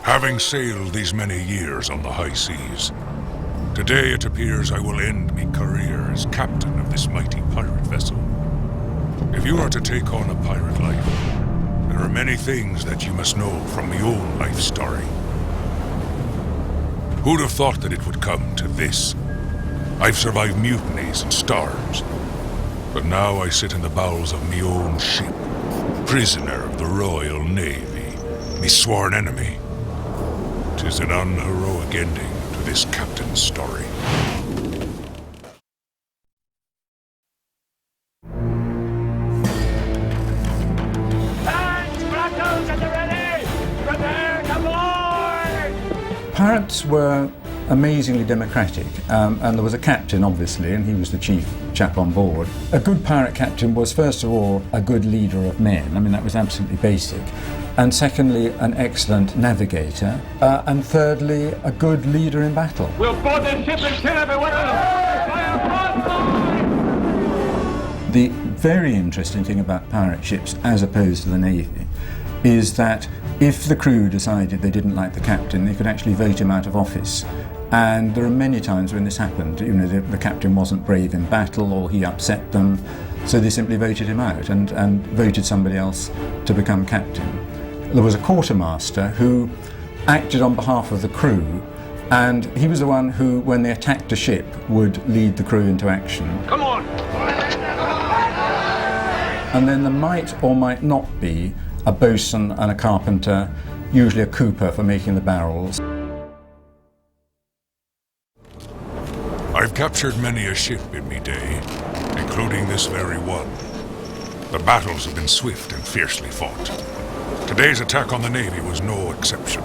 Having sailed these many years on the high seas, today it appears I will end my career as captain of this mighty pirate vessel. If you are to take on a pirate life, there are many things that you must know from my own life story. Who'd have thought that it would come to this? I've survived mutinies and storms, but now I sit in the bowels of my own ship, prisoner of the Royal Navy, me sworn enemy. 'Tis an unheroic ending to this captain's story. Pirates were amazingly democratic, and there was a captain, obviously, and he was the chief chap on board. A good pirate captain was, first of all, a good leader of men. I mean, that was absolutely basic. And secondly, an excellent navigator. And thirdly, a good leader in battle. We'll board this ship and kill everyone else! Fire broadside! The very interesting thing about pirate ships, as opposed to the Navy, is that if the crew decided they didn't like the captain, they could actually vote him out of office. And there are many times when this happened. You know, the captain wasn't brave in battle, or he upset them, so they simply voted him out and voted somebody else to become captain. There was a quartermaster who acted on behalf of the crew, and he was the one who, when they attacked a ship, would lead the crew into action. Come on! And then there might or might not be a boatswain and a carpenter, usually a cooper for making the barrels. I've captured many a ship in me day, including this very one. The battles have been swift and fiercely fought. Today's attack on the Navy was no exception.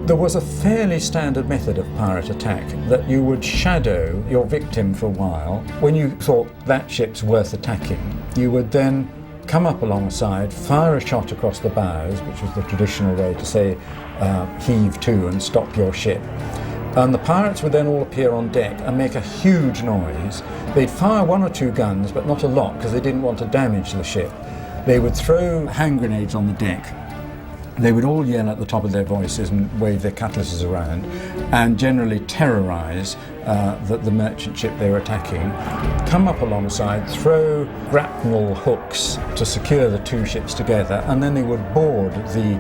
There was a fairly standard method of pirate attack, that you would shadow your victim for a while. When you thought that ship's worth attacking, you would then come up alongside, fire a shot across the bows, which was the traditional way to say heave to and stop your ship. And the pirates would then all appear on deck and make a huge noise. They'd fire one or two guns, but not a lot, because they didn't want to damage the ship. They would throw hand grenades on the deck. They would all yell at the top of their voices and wave their cutlasses around, and generally terrorise the merchant ship they were attacking. Come up alongside, throw grapnel hooks to secure the two ships together, and then they would board the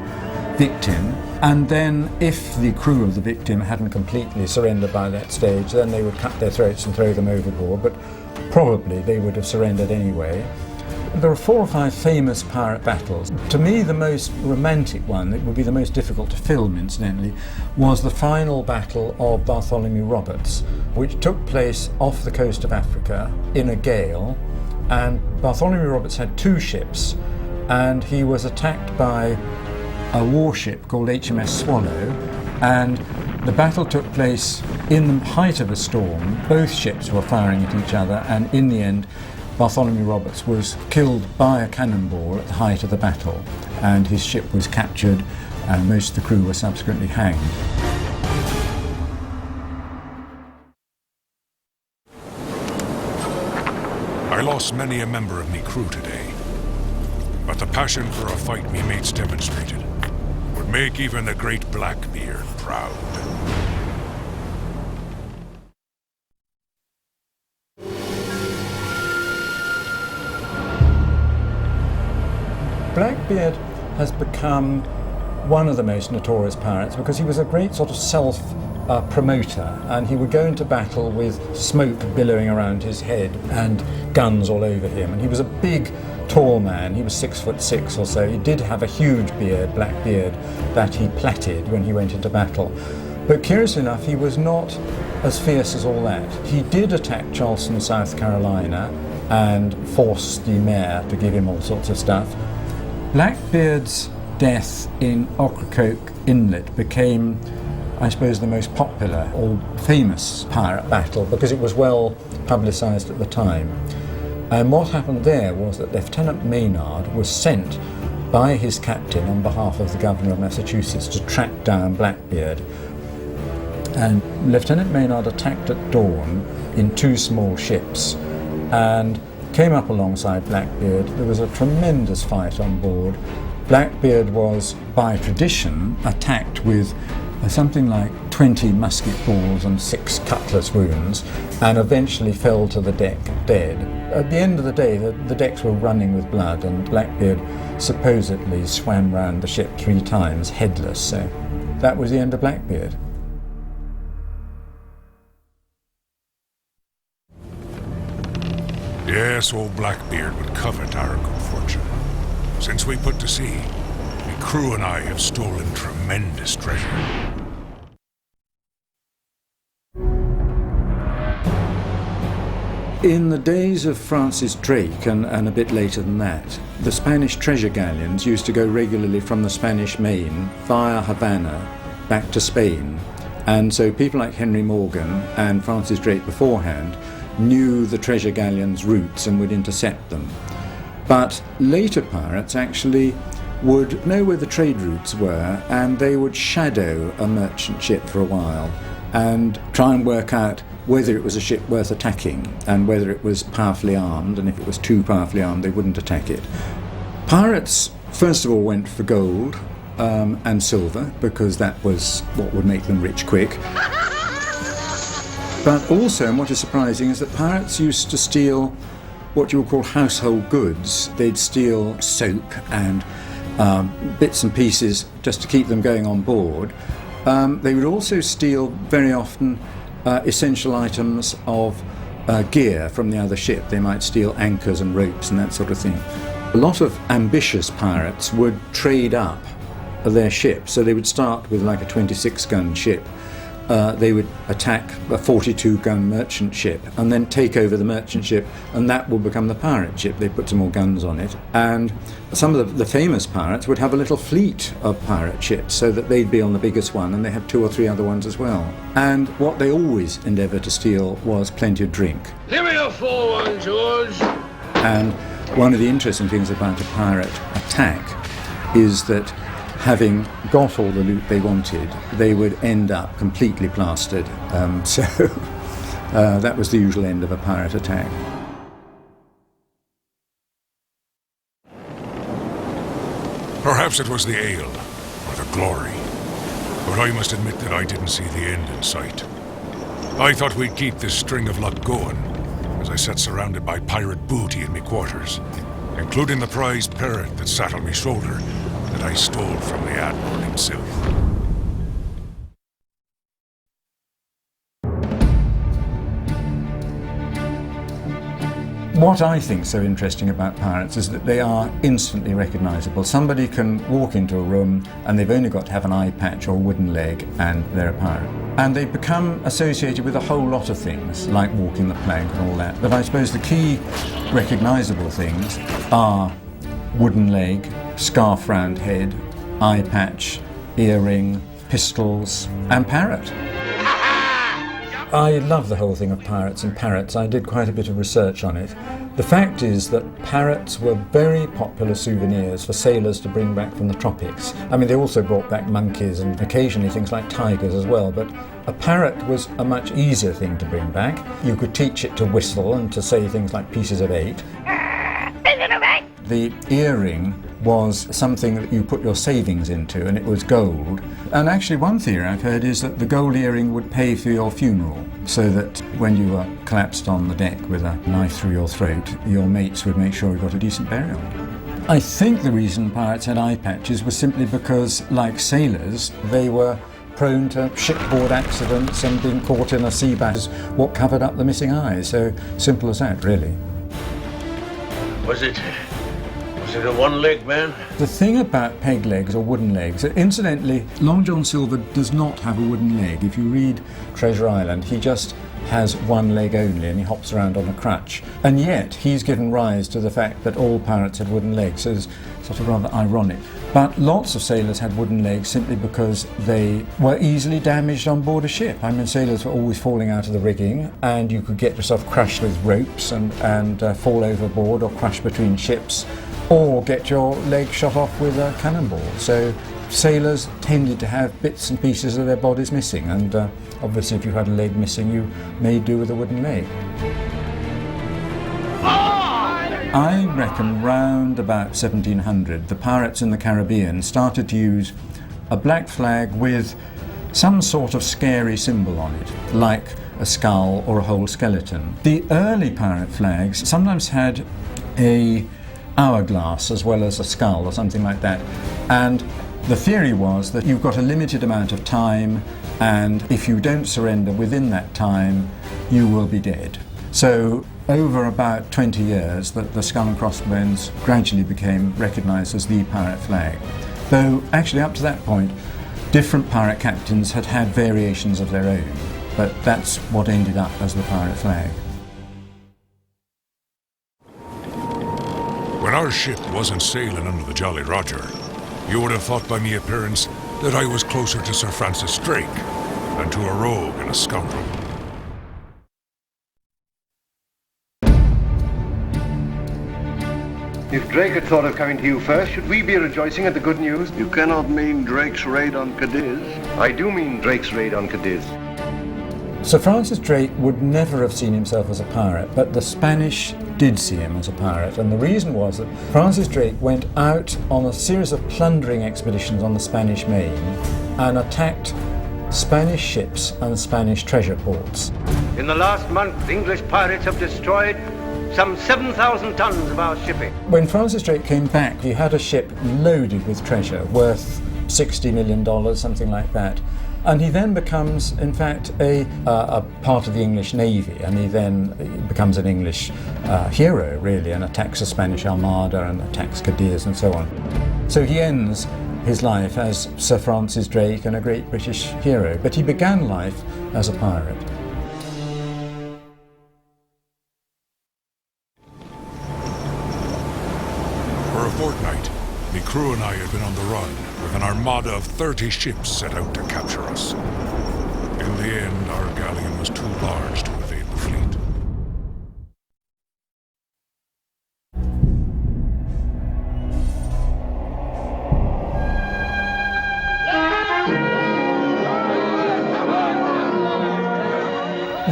victim. And then, if the crew of the victim hadn't completely surrendered by that stage, then they would cut their throats and throw them overboard, but probably they would have surrendered anyway. There are 4 or 5 famous pirate battles. To me, the most romantic one, it would be the most difficult to film incidentally, was the final battle of Bartholomew Roberts, which took place off the coast of Africa in a gale. And Bartholomew Roberts had 2 ships, and he was attacked by a warship called HMS Swallow, and the battle took place in the height of a storm. Both ships were firing at each other, and in the end Bartholomew Roberts was killed by a cannonball at the height of the battle, and his ship was captured, and most of the crew were subsequently hanged. I lost many a member of me crew today, but the passion for a fight me mates demonstrated would make even the great Blackbeard proud. Blackbeard has become one of the most notorious pirates because he was a great sort of self-promoter, and he would go into battle with smoke billowing around his head and guns all over him. And he was a big, tall man. He was 6'6" or so. He did have a huge beard, black beard, that he plaited when he went into battle. But curiously enough, he was not as fierce as all that. He did attack Charleston, South Carolina, and force the mayor to give him all sorts of stuff. Blackbeard's death in Ocracoke Inlet became, I suppose, the most popular or famous pirate battle because it was well publicised at the time. And what happened there was that Lieutenant Maynard was sent by his captain on behalf of the governor of Massachusetts to track down Blackbeard. And Lieutenant Maynard attacked at dawn in 2 small ships, and came up alongside Blackbeard. There was a tremendous fight on board. Blackbeard was, by tradition, attacked with something like 20 musket balls and 6 cutlass wounds, and eventually fell to the deck dead. At the end of the day, the decks were running with blood, and Blackbeard supposedly swam round the ship 3 times headless, so that was the end of Blackbeard. Yes, old Blackbeard would covet our good fortune. Since we put to sea, the crew and I have stolen tremendous treasure. In the days of Francis Drake, and a bit later than that, the Spanish treasure galleons used to go regularly from the Spanish Main via Havana back to Spain. And so people like Henry Morgan and Francis Drake beforehand knew the treasure galleons' routes and would intercept them. But later pirates actually would know where the trade routes were, and they would shadow a merchant ship for a while and try and work out whether it was a ship worth attacking and whether it was powerfully armed, and if it was too powerfully armed they wouldn't attack it. Pirates first of all went for gold and silver, because that was what would make them rich quick. But also, and what is surprising, is that pirates used to steal what you would call household goods. They'd steal soap and bits and pieces just to keep them going on board. They would also steal very often essential items of gear from the other ship. They might steal anchors and ropes and that sort of thing. A lot of ambitious pirates would trade up their ships, so they would start with like a 26-gun ship. They would attack a 42-gun merchant ship and then take over the merchant ship, and that will become the pirate ship. They put some more guns on it, and some of the famous pirates would have a little fleet of pirate ships so that they'd be on the biggest one, and they had 2 or 3 other ones as well. And what they always endeavoured to steal was plenty of drink. Give me a full one, George. And one of the interesting things about a pirate attack is that having got all the loot they wanted, they would end up completely plastered. So that was the usual end of a pirate attack. Perhaps it was the ale, or the glory, but I must admit that I didn't see the end in sight. I thought we'd keep this string of luck going, as I sat surrounded by pirate booty in me quarters, including the prized parrot that sat on me shoulder, that I stole from the Admiral himself. What I think so interesting about pirates is that they are instantly recognisable. Somebody can walk into a room and they've only got to have an eye patch or a wooden leg and they're a pirate. And they become associated with a whole lot of things, like walking the plank and all that. But I suppose the key recognisable things are wooden leg, scarf round head, eye patch, earring, pistols, and parrot. I love the whole thing of pirates and parrots. I did quite a bit of research on it. The fact is that parrots were very popular souvenirs for sailors to bring back from the tropics. I mean, they also brought back monkeys and occasionally things like tigers as well, but a parrot was a much easier thing to bring back. You could teach it to whistle and to say things like pieces of 8. The earring was something that you put your savings into, and it was gold. And actually one theory I've heard is that the gold earring would pay for your funeral, so that when you were collapsed on the deck with a knife through your throat, your mates would make sure you got a decent burial. I think the reason pirates had eye patches was simply because, like sailors, they were prone to shipboard accidents and being caught in a sea battle, what covered up the missing eye. So simple as that, really. Was it a one-leg man? The thing about peg legs or wooden legs, incidentally, Long John Silver does not have a wooden leg. If you read Treasure Island, he just has one leg only and he hops around on a crutch. And yet he's given rise to the fact that all pirates had wooden legs, so it's sort of rather ironic. But lots of sailors had wooden legs simply because they were easily damaged on board a ship. I mean, sailors were always falling out of the rigging, and you could get yourself crushed with ropes and fall overboard or crush between ships, or get your leg shot off with a cannonball. So sailors tended to have bits and pieces of their bodies missing, and obviously if you had a leg missing you made do with a wooden leg. I reckon round about 1700, the pirates in the Caribbean started to use a black flag with some sort of scary symbol on it, like a skull or a whole skeleton. The early pirate flags sometimes had a hourglass as well as a skull or something like that, and the theory was that you've got a limited amount of time, and if you don't surrender within that time, you will be dead. So over about 20 years, the skull and crossbones gradually became recognised as the pirate flag. Though actually up to that point, different pirate captains had had variations of their own, but that's what ended up as the pirate flag. When our ship wasn't sailing under the Jolly Roger, you would have thought by my appearance that I was closer to Sir Francis Drake than to a rogue and a scoundrel. If Drake had thought of coming to you first, should we be rejoicing at the good news? You cannot mean Drake's raid on Cadiz. I do mean Drake's raid on Cadiz. Sir Francis Drake would never have seen himself as a pirate, but the Spanish did see him as a pirate, and the reason was that Francis Drake went out on a series of plundering expeditions on the Spanish Main and attacked Spanish ships and Spanish treasure ports. In the last month, English pirates have destroyed some 7,000 tons of our shipping. When Francis Drake came back, he had a ship loaded with treasure worth $60 million, something like that. And he then becomes, in fact, a part of the English Navy, and he then becomes an English hero, really, and attacks the Spanish Armada and attacks Cadiz and so on. So he ends his life as Sir Francis Drake and a great British hero, but he began life as a pirate. For a fortnight, my crew and I had been on the run with an armada of 30 ships set out to capture us. In the end, our galleon was too large to evade the fleet.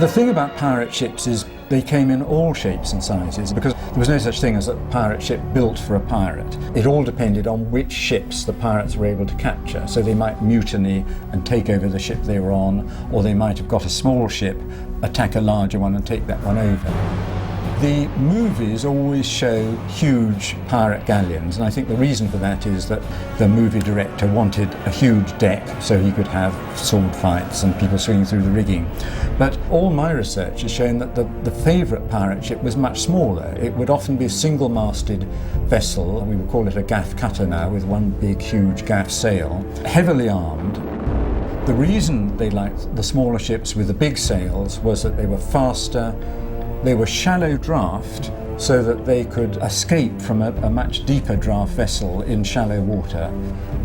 The thing about pirate ships is they came in all shapes and sizes because there was no such thing as a pirate ship built for a pirate. It all depended on which ships the pirates were able to capture. So they might mutiny and take over the ship they were on, or they might have got a small ship, attack a larger one and take that one over. The movies always show huge pirate galleons, and I think the reason for that is that the movie director wanted a huge deck so he could have sword fights and people swinging through the rigging. But all my research has shown that the favourite pirate ship was much smaller. It would often be a single-masted vessel, we would call it a gaff cutter now, with one big huge gaff sail, heavily armed. The reason they liked the smaller ships with the big sails was that they were faster, they were shallow draft, so that they could escape from a much deeper draft vessel in shallow water,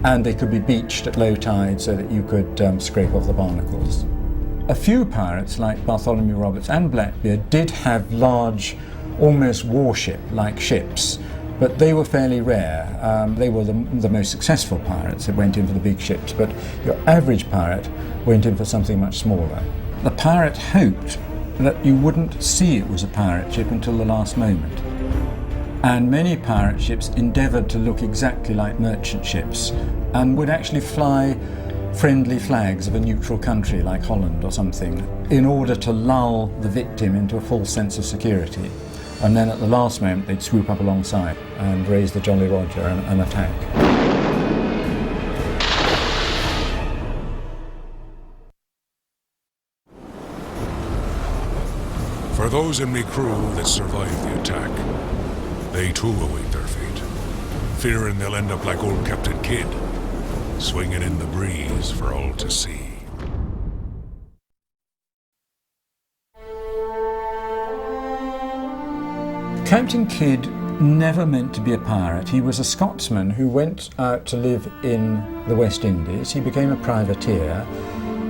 and they could be beached at low tide so that you could scrape off the barnacles. A few pirates, like Bartholomew Roberts and Blackbeard, did have large, almost warship-like ships, but they were fairly rare. They were the most successful pirates that went in for the big ships, but your average pirate went in for something much smaller. The pirate hoped that you wouldn't see it was a pirate ship until the last moment. And many pirate ships endeavoured to look exactly like merchant ships and would actually fly friendly flags of a neutral country like Holland or something in order to lull the victim into a false sense of security. And then at the last moment they'd swoop up alongside and raise the Jolly Roger and attack. For those in me crew that survived the attack, they too await their fate, fearing they'll end up like old Captain Kidd, swinging in the breeze for all to see. Captain Kidd never meant to be a pirate. He was a Scotsman who went out to live in the West Indies. He became a privateer.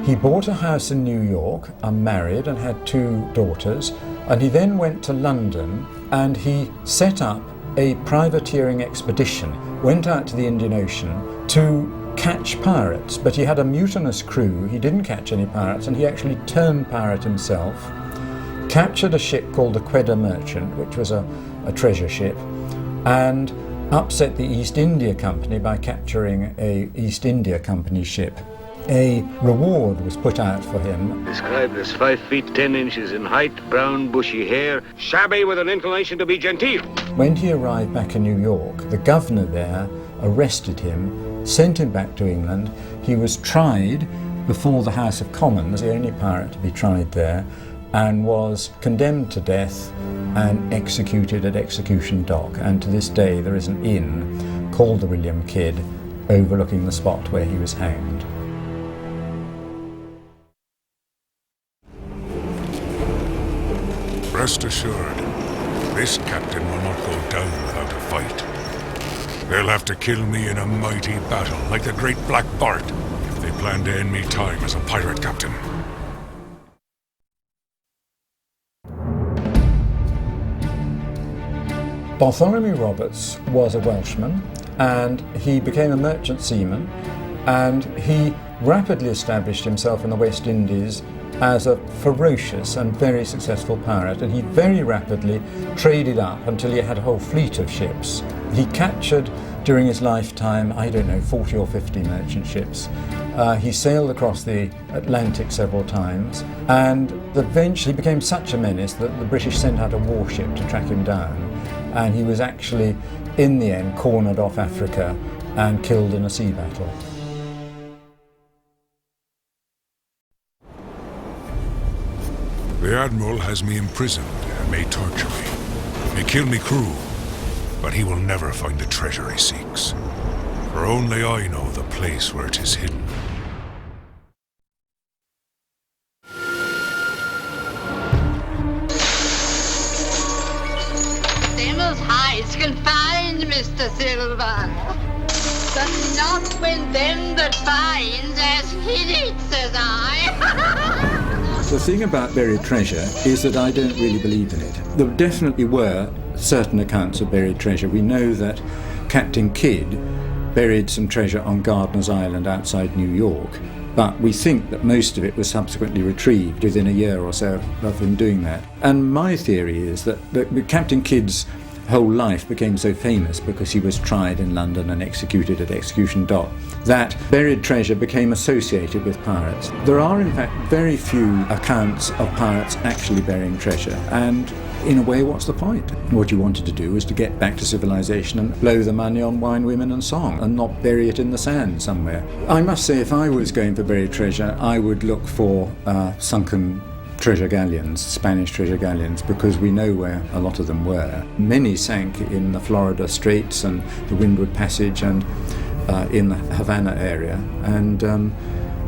He bought a house in New York, married and had 2 daughters, and he then went to London and he set up a privateering expedition, went out to the Indian Ocean to catch pirates, but he had a mutinous crew. He didn't catch any pirates and he actually turned pirate himself. captured a ship called the Quedda Merchant, which was a treasure ship, and upset the East India Company by capturing a East India Company ship. A reward was put out for him. Described as 5 feet 10 inches in height, brown bushy hair, shabby with an inclination to be genteel. When he arrived back in New York, the governor there arrested him, sent him back to England. He was tried before the House of Commons, the only pirate to be tried there, and was condemned to death and executed at Execution Dock. And to this day there is an inn called the William Kidd overlooking the spot where he was hanged. Rest assured, this captain will not go down without a fight. They'll have to kill me in a mighty battle, like the great Black Bart, if they plan to end me time as a pirate captain. Bartholomew Roberts was a Welshman, and he became a merchant seaman, and he rapidly established himself in the West Indies as a ferocious and very successful pirate, and he very rapidly traded up until he had a whole fleet of ships. He captured during his lifetime, 40 or 50 merchant ships. He sailed across the Atlantic several times, and eventually became such a menace that the British sent out a warship to track him down, and he was actually in the end cornered off Africa and killed in a sea battle. The Admiral has me imprisoned and may torture me, may kill me cruel, but he will never find the treasure he seeks. For only I know the place where it is hidden. Devil's hides can find Mr. Silver, but not when them that finds has hid it, says I. The thing about buried treasure is that I don't really believe in it. There definitely were certain accounts of buried treasure. We know that Captain Kidd buried some treasure on Gardiner's Island outside New York, but we think that most of it was subsequently retrieved within a year or so of him doing that. And my theory is that Captain Kidd's whole life became so famous because he was tried in London and executed at Execution Dock that buried treasure became associated with pirates. There are in fact very few accounts of pirates actually burying treasure, and in a way, what's the point? What you wanted to do was to get back to civilization and blow the money on wine, women and song, and not bury it in the sand somewhere. I must say, if I was going for buried treasure, I would look for sunken treasure galleons, Spanish treasure galleons, because we know where a lot of them were. Many sank in the Florida Straits and the Windward Passage and in the Havana area, and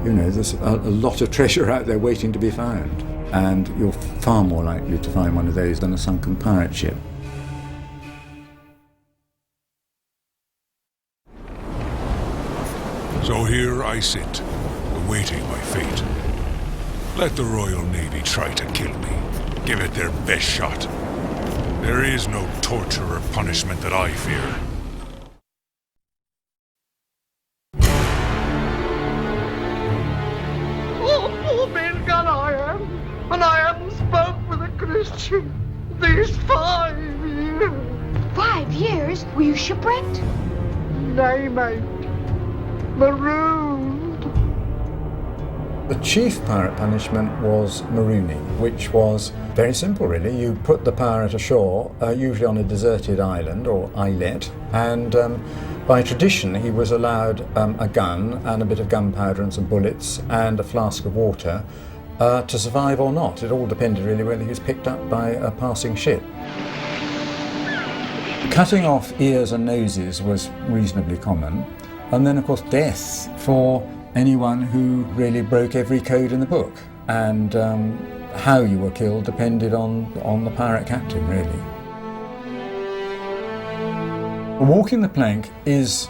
there's a lot of treasure out there waiting to be found, and you're far more likely to find one of those than a sunken pirate ship. So here I sit, awaiting my fate. Let the Royal Navy try to kill me. Give it their best shot. There is no torture or punishment that I fear. Oh, poor man gun I am, and I haven't spoke with a Christian these 5 years. 5 years? Were you shipwrecked? Nay, mate, marooned. The chief pirate punishment was marooning, which was very simple really. You put the pirate ashore, usually on a deserted island or islet, and by tradition he was allowed a gun and a bit of gunpowder and some bullets and a flask of water to survive or not. It all depended really whether he was picked up by a passing ship. Cutting off ears and noses was reasonably common, and then of course death for anyone who really broke every code in the book, and how you were killed depended on the pirate captain really. Walking the plank is,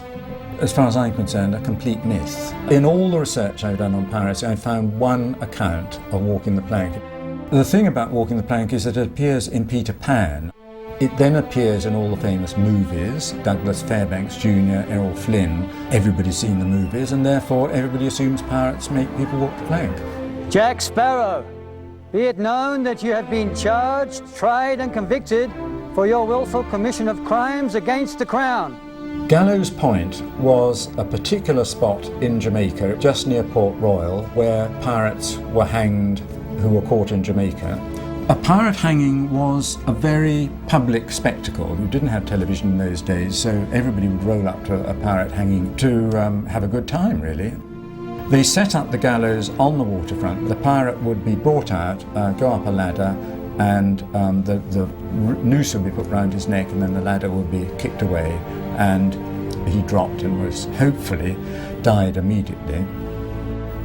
as far as I'm concerned, a complete myth. In all the research I've done on piracy, I found one account of walking the plank. The thing about walking the plank is that it appears in Peter Pan. It then appears in all the famous movies, Douglas Fairbanks Jr., Errol Flynn. Everybody's seen the movies, and therefore everybody assumes pirates make people walk the plank. Jack Sparrow, Be it known that you have been charged, tried and convicted for your willful commission of crimes against the Crown. Gallows Point was a particular spot in Jamaica, just near Port Royal, where pirates were hanged who were caught in Jamaica. A pirate hanging was a very public spectacle. You didn't have television in those days, so everybody would roll up to a pirate hanging to have a good time, really. They set up the gallows on the waterfront. The pirate would be brought out, go up a ladder, and the noose would be put round his neck, and then the ladder would be kicked away, and he dropped and was hopefully died immediately.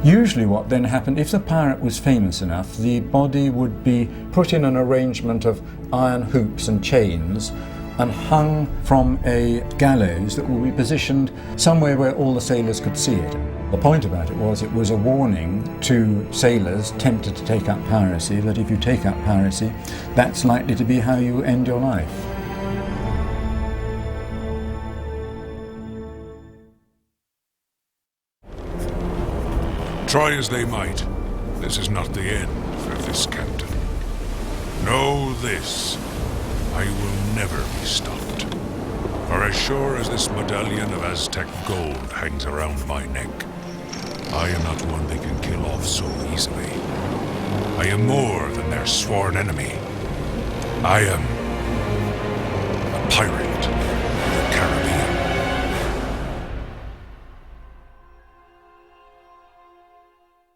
Usually what then happened, if the pirate was famous enough, the body would be put in an arrangement of iron hoops and chains and hung from a gallows that would be positioned somewhere where all the sailors could see it. The point about it was a warning to sailors tempted to take up piracy that if you take up piracy, that's likely to be how you end your life. Try as they might, this is not the end for this captain. Know this, I will never be stopped. For as sure as this medallion of Aztec gold hangs around my neck, I am not one they can kill off so easily. I am more than their sworn enemy. I am a pirate.